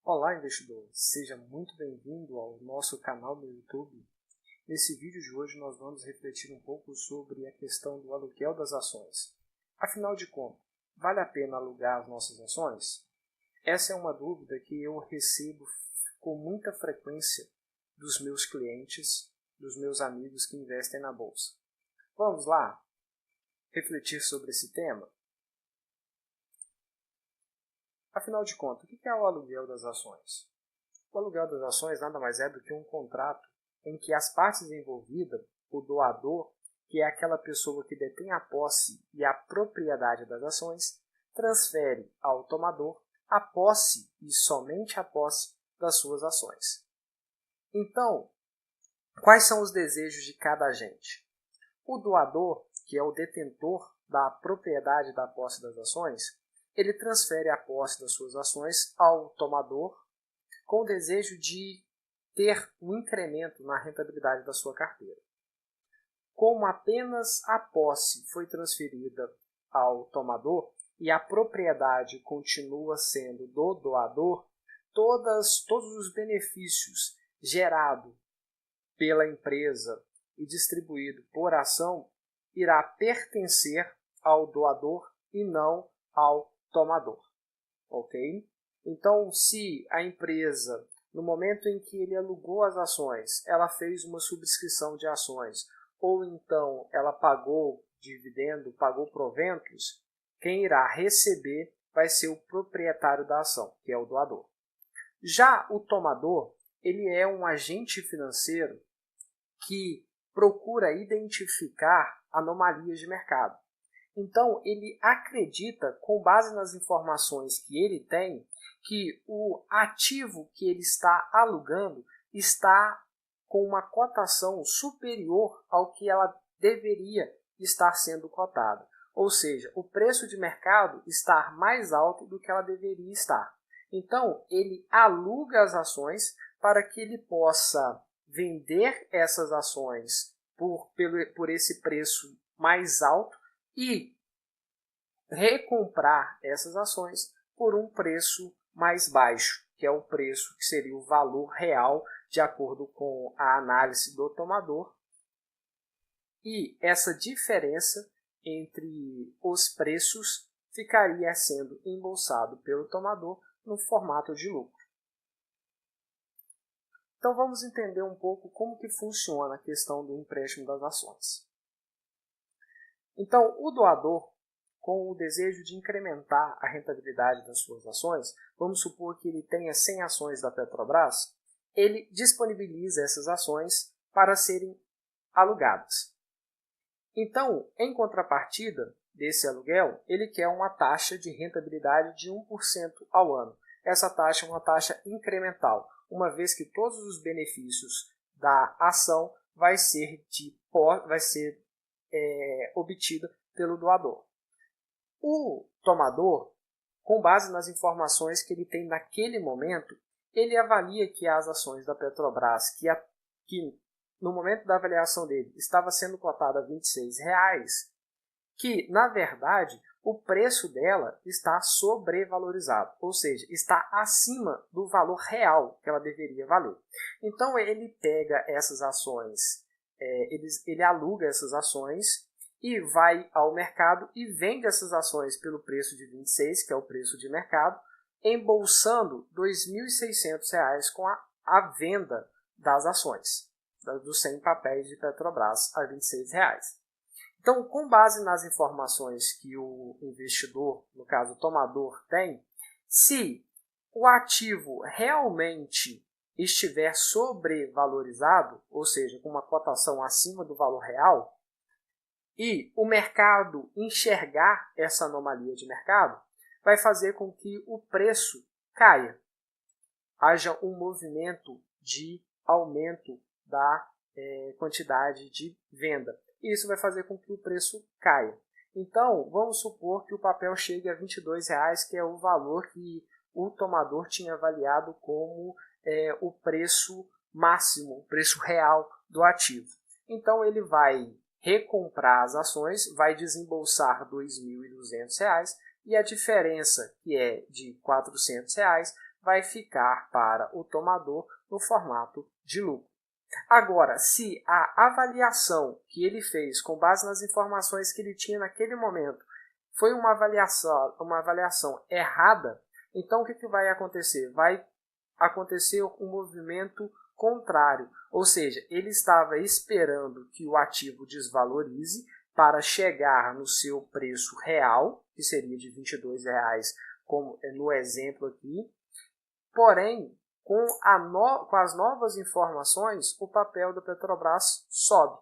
Olá, investidor! Seja muito bem-vindo ao nosso canal do YouTube. Nesse vídeo de hoje nós vamos refletir um pouco sobre a questão do aluguel das ações. Afinal de contas, vale a pena alugar as nossas ações? Essa é uma dúvida que eu recebo com muita frequência dos meus clientes, dos meus amigos que investem na bolsa. Vamos lá refletir sobre esse tema? Afinal de contas, o que é o aluguel das ações? O aluguel das ações nada mais é do que um contrato em que as partes envolvidas, o doador, que é aquela pessoa que detém a posse e a propriedade das ações, transfere ao tomador a posse e somente a posse das suas ações. Então, quais são os desejos de cada agente? O doador, que é o detentor da propriedade da posse das ações, ele transfere a posse das suas ações ao tomador com o desejo de ter um incremento na rentabilidade da sua carteira. Como apenas a posse foi transferida ao tomador e a propriedade continua sendo do doador, todos os benefícios gerados pela empresa e distribuído por ação irá pertencer ao doador e não ao tomador, ok? Então, se a empresa, no momento em que ele alugou as ações, ela fez uma subscrição de ações, ou então ela pagou dividendo, pagou proventos, quem irá receber vai ser o proprietário da ação, que é o doador. Já o tomador, ele é um agente financeiro que procura identificar anomalias de mercado. Então, ele acredita, com base nas informações que ele tem, que o ativo que ele está alugando está com uma cotação superior ao que ela deveria estar sendo cotada. Ou seja, o preço de mercado está mais alto do que ela deveria estar. Então, ele aluga as ações para que ele possa vender essas ações por esse preço mais alto e recomprar essas ações por um preço mais baixo, que é o preço que seria o valor real de acordo com a análise do tomador. E essa diferença entre os preços ficaria sendo embolsado pelo tomador no formato de lucro. Então vamos entender um pouco como que funciona a questão do empréstimo das ações. Então, o doador, com o desejo de incrementar a rentabilidade das suas ações, vamos supor que ele tenha 100 ações da Petrobras, ele disponibiliza essas ações para serem alugadas. Então, em contrapartida desse aluguel, ele quer uma taxa de rentabilidade de 1% ao ano. Essa taxa é uma taxa incremental, uma vez que todos os benefícios da ação vai ser obtida pelo doador. O tomador, com base nas informações que ele tem naquele momento, ele avalia que as ações da Petrobras, que no momento da avaliação dele estava sendo cotada a R$ 26, que na verdade o preço dela está sobrevalorizado, ou seja, está acima do valor real que ela deveria valer. Então ele pega essas ações, ele aluga essas ações e vai ao mercado e vende essas ações pelo preço de 26, que é o preço de mercado, embolsando R$ 2.600 com a venda das ações, dos 100 papéis de Petrobras a R$ 26. Então, com base nas informações que o investidor, no caso o tomador, tem, se o ativo realmente estiver sobrevalorizado, ou seja, com uma cotação acima do valor real, e o mercado enxergar essa anomalia de mercado, vai fazer com que o preço caia. Haja um movimento de aumento da quantidade de venda. E isso vai fazer com que o preço caia. Então, vamos supor que o papel chegue a R$ 22, que é o valor que o tomador tinha avaliado como o preço máximo, o preço real do ativo. Então, ele vai recomprar as ações, vai desembolsar R$ 2.200 e a diferença, que é de R$ 400, vai ficar para o tomador no formato de lucro. Agora, se a avaliação que ele fez com base nas informações que ele tinha naquele momento foi uma avaliação errada, então o que vai acontecer? Vai acontecer um movimento contrário, ou seja, ele estava esperando que o ativo desvalorize para chegar no seu preço real, que seria de R$ 22,00, como no exemplo aqui, porém, com as novas informações, o papel da Petrobras sobe.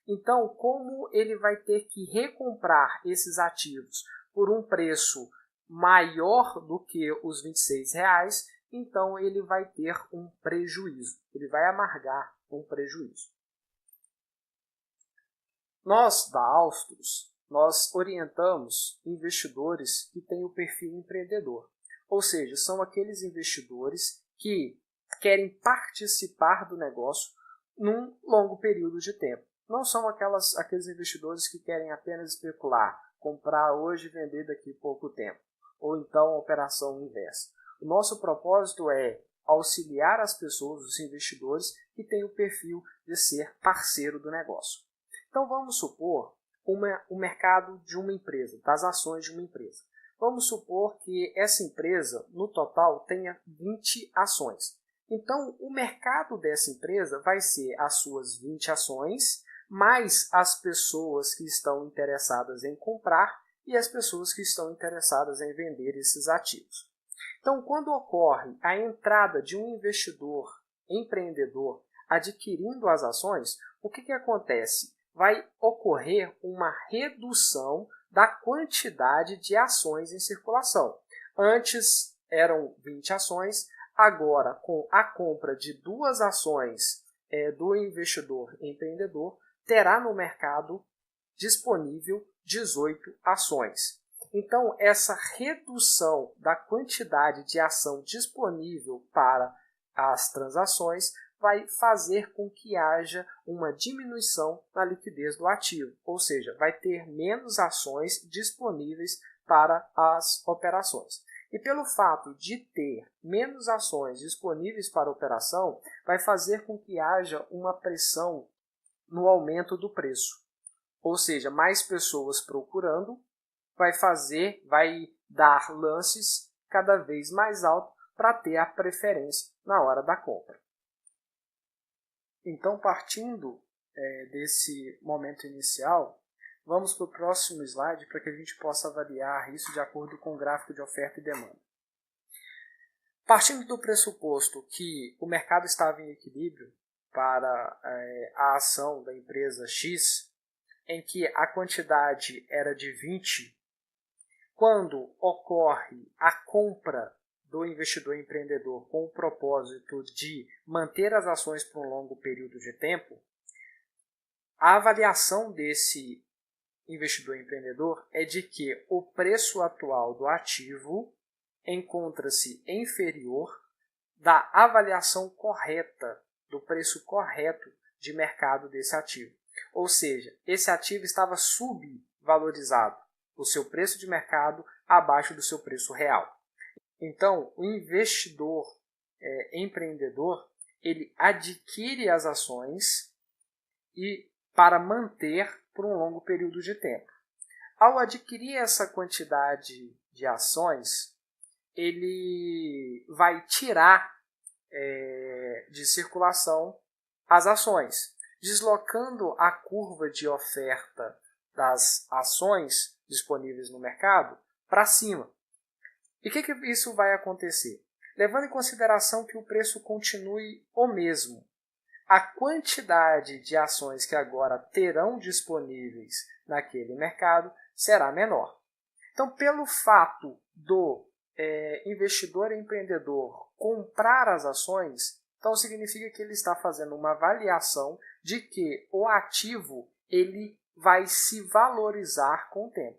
Então, como ele vai ter que recomprar esses ativos por um preço maior do que os R$ 26,00, então ele vai ter um prejuízo. Ele vai amargar um prejuízo. Nós, da Austros, nós orientamos investidores que têm o perfil empreendedor. Ou seja, são aqueles investidores que querem participar do negócio num longo período de tempo. Não são aqueles investidores que querem apenas especular, comprar hoje e vender daqui a pouco tempo, ou então a operação inversa. O nosso propósito é auxiliar as pessoas, os investidores, que têm o perfil de ser parceiro do negócio. Então vamos supor o mercado de uma empresa, das ações de uma empresa. Vamos supor que essa empresa, no total, tenha 20 ações. Então, o mercado dessa empresa vai ser as suas 20 ações, mais as pessoas que estão interessadas em comprar e as pessoas que estão interessadas em vender esses ativos. Então, quando ocorre a entrada de um investidor empreendedor adquirindo as ações, o que acontece? Vai ocorrer uma redução da quantidade de ações em circulação. Antes eram 20 ações, agora com a compra de 2 ações do investidor empreendedor, terá no mercado disponível 18 ações. Então, essa redução da quantidade de ação disponível para as transações vai fazer com que haja uma diminuição na liquidez do ativo, ou seja, vai ter menos ações disponíveis para as operações. E pelo fato de ter menos ações disponíveis para a operação, vai fazer com que haja uma pressão no aumento do preço. Ou seja, mais pessoas procurando vai dar lances cada vez mais altos para ter a preferência na hora da compra. Então, partindo desse momento inicial, vamos para o próximo slide para que a gente possa avaliar isso de acordo com o gráfico de oferta e demanda. Partindo do pressuposto que o mercado estava em equilíbrio para a ação da empresa X, em que a quantidade era de 20, quando ocorre a compra do investidor empreendedor com o propósito de manter as ações por um longo período de tempo, a avaliação desse investidor empreendedor é de que o preço atual do ativo encontra-se inferior da avaliação correta, do preço correto de mercado desse ativo. Ou seja, esse ativo estava subvalorizado, o seu preço de mercado abaixo do seu preço real. Então, o investidor empreendedor, ele adquire as ações para manter por um longo período de tempo. Ao adquirir essa quantidade de ações, ele vai tirar de circulação as ações, deslocando a curva de oferta das ações disponíveis no mercado para cima. E o que isso vai acontecer? Levando em consideração que o preço continue o mesmo, a quantidade de ações que agora terão disponíveis naquele mercado será menor. Então, pelo fato do investidor empreendedor comprar as ações, então significa que ele está fazendo uma avaliação de que o ativo ele vai se valorizar com o tempo.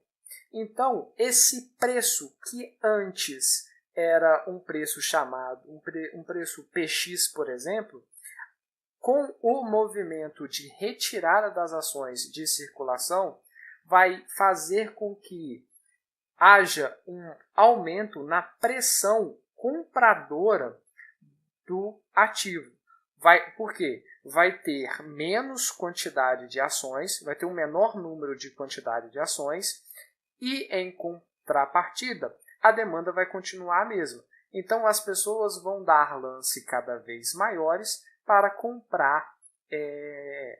Então, esse preço que antes era um preço chamado, um preço PX, por exemplo, com o movimento de retirada das ações de circulação, vai fazer com que haja um aumento na pressão compradora do ativo. Por quê? Vai ter menos quantidade de ações, vai ter um menor número de quantidade de ações e, em contrapartida, a demanda vai continuar a mesma. Então, as pessoas vão dar lance cada vez maiores para comprar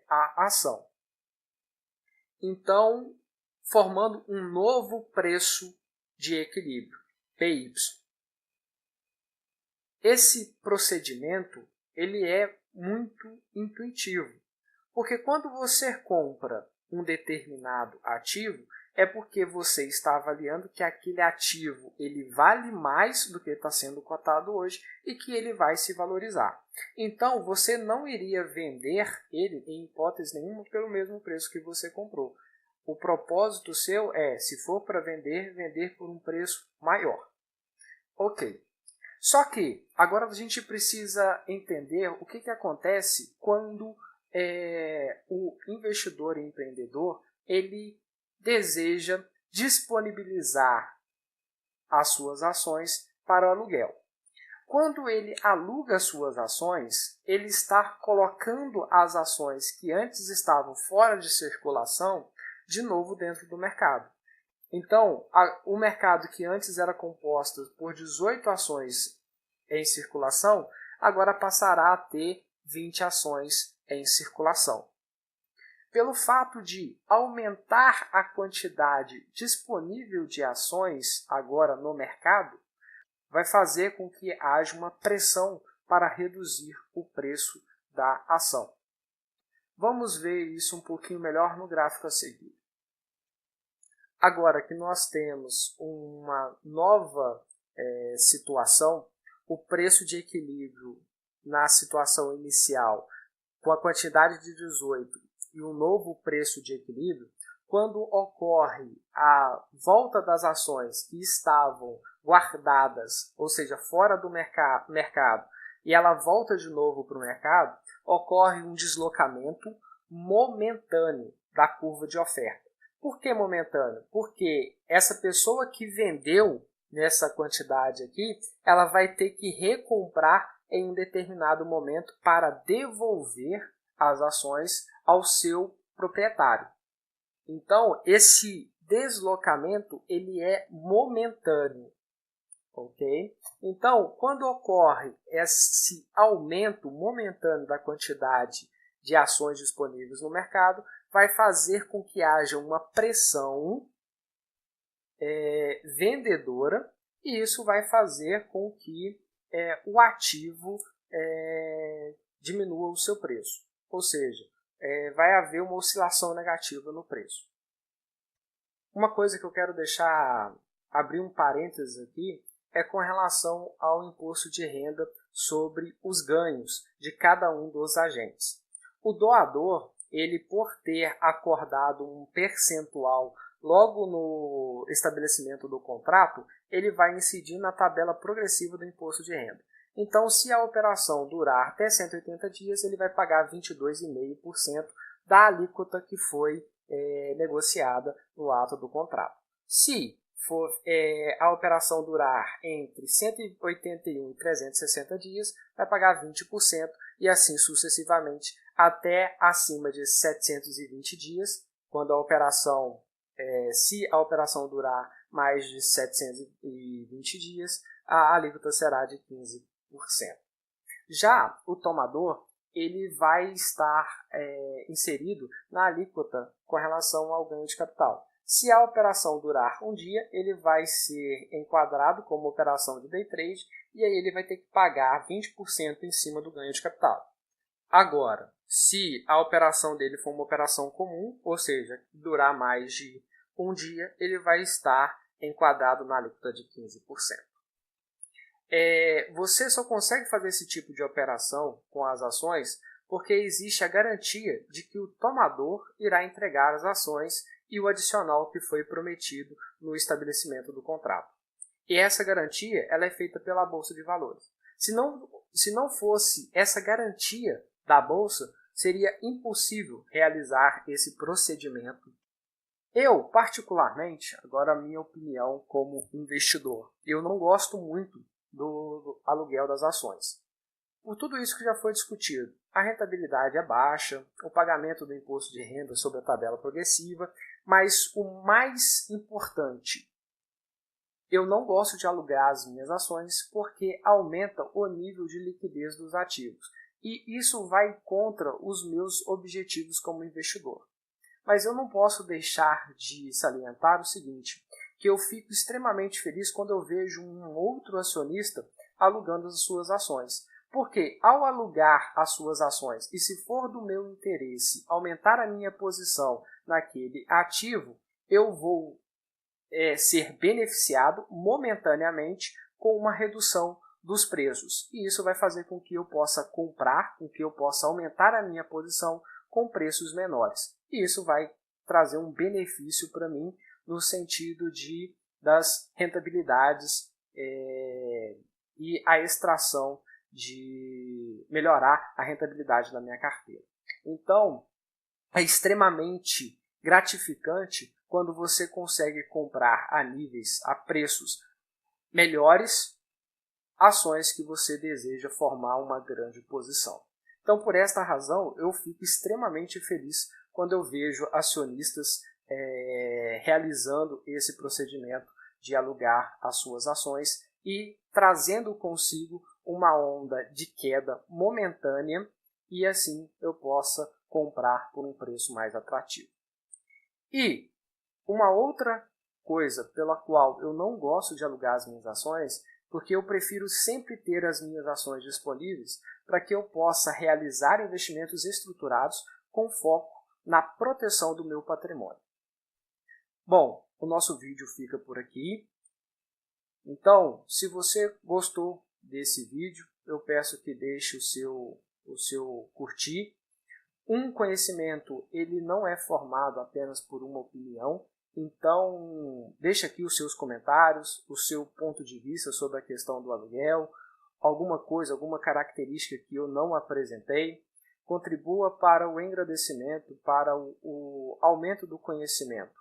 a ação. Então, formando um novo preço de equilíbrio, PY. Esse procedimento ele é muito intuitivo, porque quando você compra um determinado ativo, é porque você está avaliando que aquele ativo ele vale mais do que está sendo cotado hoje e que ele vai se valorizar. Então, você não iria vender ele, em hipótese nenhuma, pelo mesmo preço que você comprou. O propósito seu é, se for para vender, vender por um preço maior. Ok. Só que agora a gente precisa entender o que acontece quando o investidor e empreendedor ele deseja disponibilizar as suas ações para o aluguel. Quando ele aluga suas ações, ele está colocando as ações que antes estavam fora de circulação de novo dentro do mercado. Então, o mercado que antes era composto por 18 ações em circulação, agora passará a ter 20 ações em circulação. Pelo fato de aumentar a quantidade disponível de ações agora no mercado, vai fazer com que haja uma pressão para reduzir o preço da ação. Vamos ver isso um pouquinho melhor no gráfico a seguir. Agora que nós temos uma nova situação, o preço de equilíbrio na situação inicial, com a quantidade de 18 e um novo preço de equilíbrio, quando ocorre a volta das ações que estavam guardadas, ou seja, fora do mercado, e ela volta de novo para o mercado, ocorre um deslocamento momentâneo da curva de oferta. Por que momentâneo? Porque essa pessoa que vendeu nessa quantidade aqui, ela vai ter que recomprar em um determinado momento para devolver as ações ao seu proprietário. Então, esse deslocamento ele é momentâneo. Ok? Então, quando ocorre esse aumento momentâneo da quantidade de ações disponíveis no mercado, vai fazer com que haja uma pressão vendedora e isso vai fazer com que o ativo diminua o seu preço. Ou seja, vai haver uma oscilação negativa no preço. Uma coisa que eu quero abrir um parênteses aqui, é com relação ao imposto de renda sobre os ganhos de cada um dos agentes. O doador, ele por ter acordado um percentual logo no estabelecimento do contrato, ele vai incidir na tabela progressiva do imposto de renda. Então, se a operação durar até 180 dias, ele vai pagar 22,5% da alíquota que foi negociada no ato do contrato. Se for a operação durar entre 181 e 360 dias, vai pagar 20% e assim sucessivamente até acima de 720 dias, quando a operação, se a operação durar mais de 720 dias, a alíquota será de 15%. Já o tomador, ele vai estar inserido na alíquota com relação ao ganho de capital. Se a operação durar um dia, ele vai ser enquadrado como operação de day trade e aí ele vai ter que pagar 20% em cima do ganho de capital. Agora, se a operação dele for uma operação comum, ou seja, durar mais de um dia, ele vai estar enquadrado na alíquota de 15%. Você só consegue fazer esse tipo de operação com as ações porque existe a garantia de que o tomador irá entregar as ações e o adicional que foi prometido no estabelecimento do contrato. E essa garantia ela é feita pela Bolsa de Valores. Se não fosse essa garantia da Bolsa, seria impossível realizar esse procedimento. Eu, particularmente, agora a minha opinião como investidor, eu não gosto muito do aluguel das ações. Por tudo isso que já foi discutido, a rentabilidade é baixa, o pagamento do imposto de renda sobre a tabela progressiva, mas o mais importante, eu não gosto de alugar as minhas ações porque aumenta o nível de liquidez dos ativos. E isso vai contra os meus objetivos como investidor. Mas eu não posso deixar de salientar o seguinte, que eu fico extremamente feliz quando eu vejo um outro acionista alugando as suas ações. Porque ao alugar as suas ações, e se for do meu interesse aumentar a minha posição naquele ativo, eu vou ser beneficiado momentaneamente com uma redução dos preços. E isso vai fazer com que eu possa comprar, com que eu possa aumentar a minha posição com preços menores. E isso vai trazer um benefício para mim no sentido das rentabilidades e a extração de melhorar a rentabilidade da minha carteira. Então, é extremamente gratificante quando você consegue comprar a preços melhores ações que você deseja formar uma grande posição. Então, por esta razão, eu fico extremamente feliz quando eu vejo acionistas realizando esse procedimento de alugar as suas ações e trazendo consigo uma onda de queda momentânea e assim eu possa comprar por um preço mais atrativo. E uma outra coisa pela qual eu não gosto de alugar as minhas ações, porque eu prefiro sempre ter as minhas ações disponíveis para que eu possa realizar investimentos estruturados com foco na proteção do meu patrimônio. Bom, o nosso vídeo fica por aqui. Então, se você gostou desse vídeo, eu peço que deixe o seu curtir. Um conhecimento, ele não é formado apenas por uma opinião, então deixe aqui os seus comentários, o seu ponto de vista sobre a questão do aluguel, alguma coisa, alguma característica que eu não apresentei, contribua para o engrandecimento, para o aumento do conhecimento.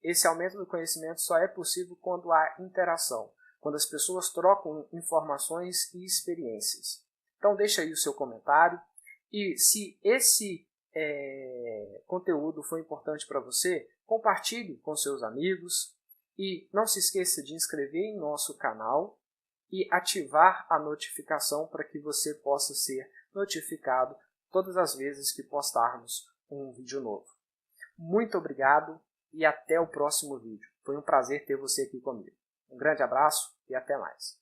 Esse aumento do conhecimento só é possível quando há interação, quando as pessoas trocam informações e experiências. Então deixa aí o seu comentário e se esse conteúdo foi importante para você, compartilhe com seus amigos e não se esqueça de inscrever em nosso canal e ativar a notificação para que você possa ser notificado todas as vezes que postarmos um vídeo novo. Muito obrigado e até o próximo vídeo. Foi um prazer ter você aqui comigo. Um grande abraço e até mais.